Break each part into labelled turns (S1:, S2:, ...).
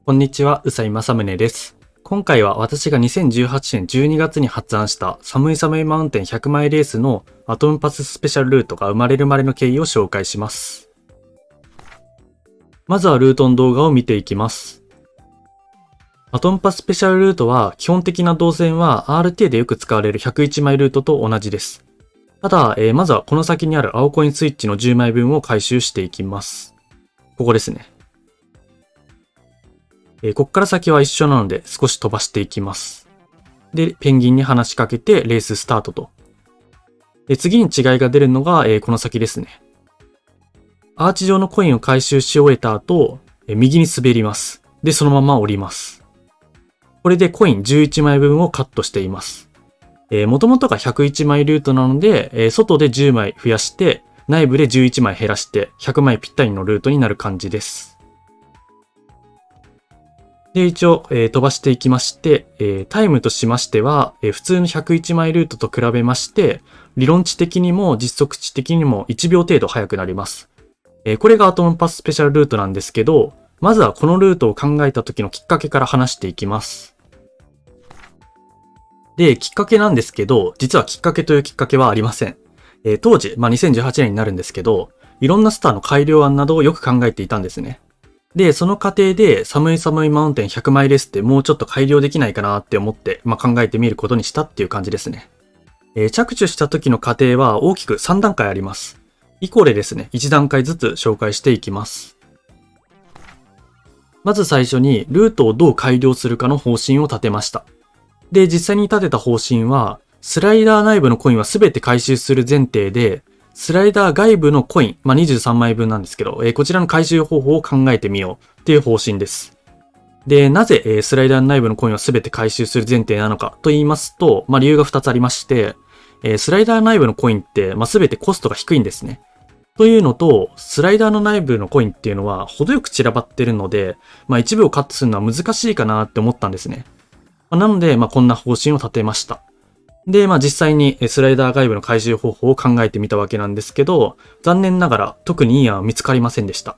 S1: こんにちは、宇佐井正宗です。今回は私が2018年12月に発案した寒い寒いマウンテン100マイレースのアトムパススペシャルルートが生まれるまでの経緯を紹介します。まずはルートの動画を見ていきます。アトムパススペシャルルートは基本的な動線は RT でよく使われる101枚ルートと同じです。ただ、まずはこの先にある青コインスイッチの10枚分を回収していきます。ここですね。こっから先は一緒なので少し飛ばしていきます。で、ペンギンに話しかけてレーススタートと。次に違いが出るのが、この先ですね。アーチ状のコインを回収し終えた後、右に滑ります。で、そのまま降ります。これでコイン11枚分をカットしています。元々が101枚ルートなので、外で10枚増やして、内部で11枚減らして100枚ぴったりのルートになる感じです。で、一応、飛ばしていきまして、タイムとしましては、普通の101枚ルートと比べまして、理論値的にも実測値的にも1秒程度速くなります。これがアトムパススペシャルルートなんですけど、まずはこのルートを考えた時のきっかけから話していきます。で、きっかけなんですけど、実はきっかけというきっかけはありません。当時、2018年になるんですけど、いろんなスターの改良案などをよく考えていたんですね。で、その過程で寒い寒いマウンテン100マイレースってもうちょっと改良できないかなって思って、考えてみることにしたっていう感じですね。着手した時の過程は大きく3段階あります。以降でですね、1段階ずつ紹介していきます。まず最初にルートをどう改良するかの方針を立てました。で、実際に立てた方針は、スライダー内部のコインは全て回収する前提で、スライダー外部のコイン、23枚分なんですけど、こちらの回収方法を考えてみようっていう方針です。で、なぜ、スライダー内部のコインを全て回収する前提なのかと言いますと、理由が2つありまして、スライダー内部のコインって、全てコストが低いんですね。というのと、スライダーの内部のコインっていうのは程よく散らばってるので、一部をカットするのは難しいかなって思ったんですね。なので、こんな方針を立てました。で、実際にスライダー外部の回収方法を考えてみたわけなんですけど、残念ながら特にいい案は見つかりませんでした。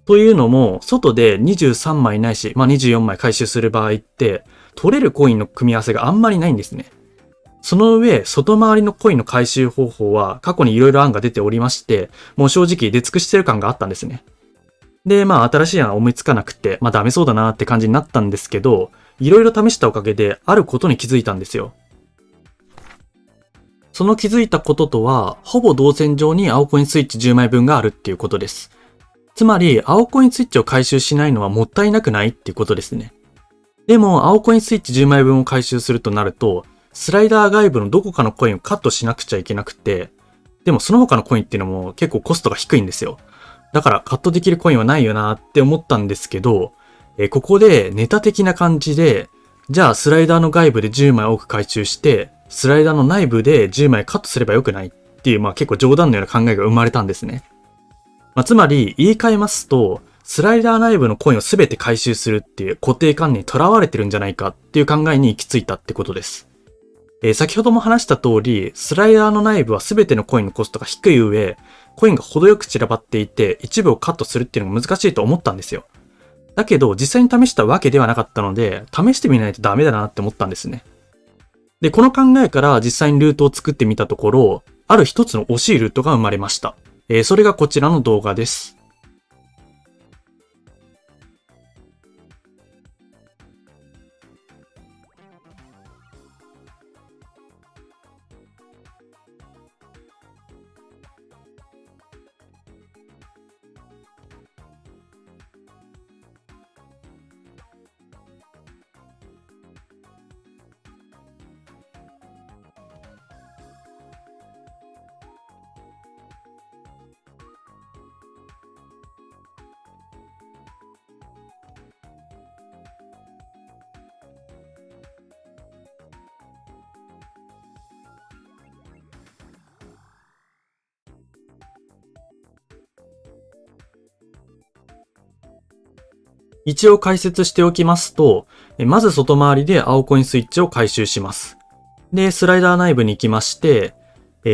S1: というのも、外で23枚ないし、24枚回収する場合って、取れるコインの組み合わせがあんまりないんですね。その上、外回りのコインの回収方法は過去に色々案が出ておりまして、もう正直出尽くしてる感があったんですね。で、新しい案は思いつかなくて、ダメそうだなって感じになったんですけど、色々試したおかげであることに気づいたんですよ。その気づいたこととは、ほぼ動線上に青コインスイッチ10枚分があるっていうことです。つまり、青コインスイッチを回収しないのはもったいなくないっていうことですね。でも、青コインスイッチ10枚分を回収するとなると、スライダー外部のどこかのコインをカットしなくちゃいけなくて、でもその他のコインっていうのも結構コストが低いんですよ。だからカットできるコインはないよなって思ったんですけど、ここでネタ的な感じで、じゃあスライダーの外部で10枚多く回収して、スライダーの内部で10枚カットすればよくないっていう、結構冗談のような考えが生まれたんですね。つまり、言い換えますと、スライダー内部のコインを全て回収するっていう固定観念にとらわれてるんじゃないかっていう考えに行き着いたってことです。先ほども話した通り、スライダーの内部は全てのコインのコストが低い上、コインが程よく散らばっていて、一部をカットするっていうのが難しいと思ったんですよ。だけど、実際に試したわけではなかったので、試してみないとダメだなって思ったんですね。で、この考えから実際にルートを作ってみたところ、ある一つの惜しいルートが生まれました。それがこちらの動画です。一応解説しておきますと、まず外回りで青コインスイッチを回収します。で、スライダー内部に行きまして、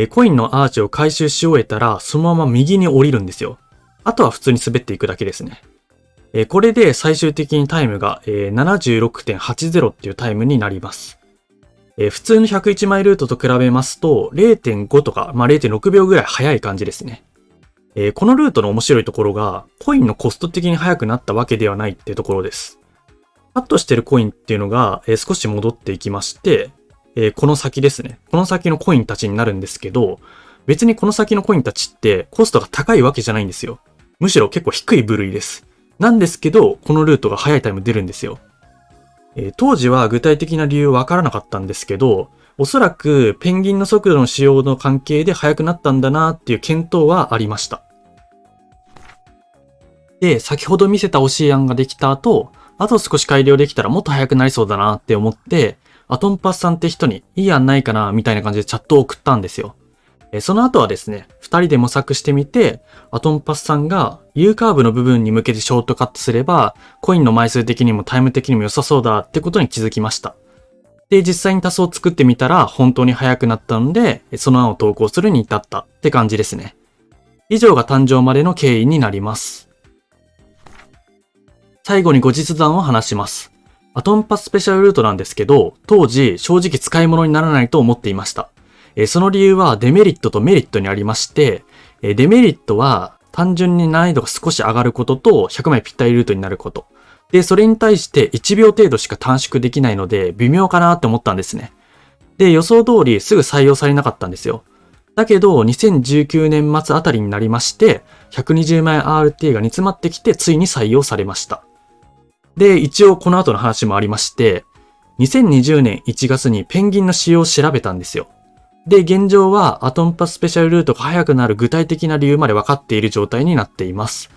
S1: コインのアーチを回収し終えたら、そのまま右に降りるんですよ。あとは普通に滑っていくだけですね。これで最終的にタイムが 76.80 っていうタイムになります。普通の101マイルートと比べますと 0.5 とか、0.6 秒ぐらい早い感じですね。このルートの面白いところが、コインのコスト的に速くなったわけではないっていうところです。カットしてるコインっていうのが、少し戻っていきまして、この先ですね。この先のコインたちになるんですけど、別にこの先のコインたちってコストが高いわけじゃないんですよ。むしろ結構低い部類です。なんですけど、このルートが速いタイム出るんですよ。当時は具体的な理由わからなかったんですけど、おそらくペンギンの速度の使用の関係で速くなったんだなっていう検討はありました。で、先ほど見せた教え案ができた後、あと少し改良できたらもっと速くなりそうだなって思って、アトンパスさんって人にいい案ないかなみたいな感じでチャットを送ったんですよ。その後はですね、二人で模索してみて、アトンパスさんが U カーブの部分に向けてショートカットすれば、コインの枚数的にもタイム的にも良さそうだってことに気づきました。で、実際にタスを作ってみたら本当に速くなったので、その案を投稿するに至ったって感じですね。以上が誕生までの経緯になります。最後に後日談を話します。アトンパススペシャルルートなんですけど、当時正直使い物にならないと思っていました。その理由はデメリットとメリットにありまして、デメリットは単純に難易度が少し上がることと100枚ぴったりルートになること。で、それに対して1秒程度しか短縮できないので微妙かなって思ったんですね。で、予想通りすぐ採用されなかったんですよ。だけど、2019年末あたりになりまして、120枚 RT が煮詰まってきてついに採用されました。で、一応この後の話もありまして、2020年1月にペンギンの仕様を調べたんですよ。で、現状はアトンパススペシャルルートが速くなる具体的な理由まで分かっている状態になっています。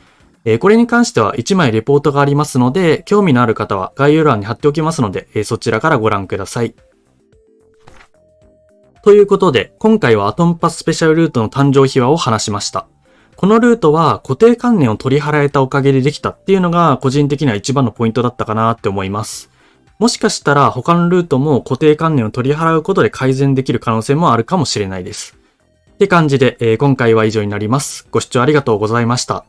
S1: これに関しては1枚レポートがありますので、興味のある方は概要欄に貼っておきますので、そちらからご覧ください。ということで、今回はアトンパススペシャルルートの誕生秘話を話しました。このルートは固定観念を取り払えたおかげでできたっていうのが個人的には一番のポイントだったかなって思います。もしかしたら他のルートも固定観念を取り払うことで改善できる可能性もあるかもしれないです。って感じで、今回は以上になります。ご視聴ありがとうございました。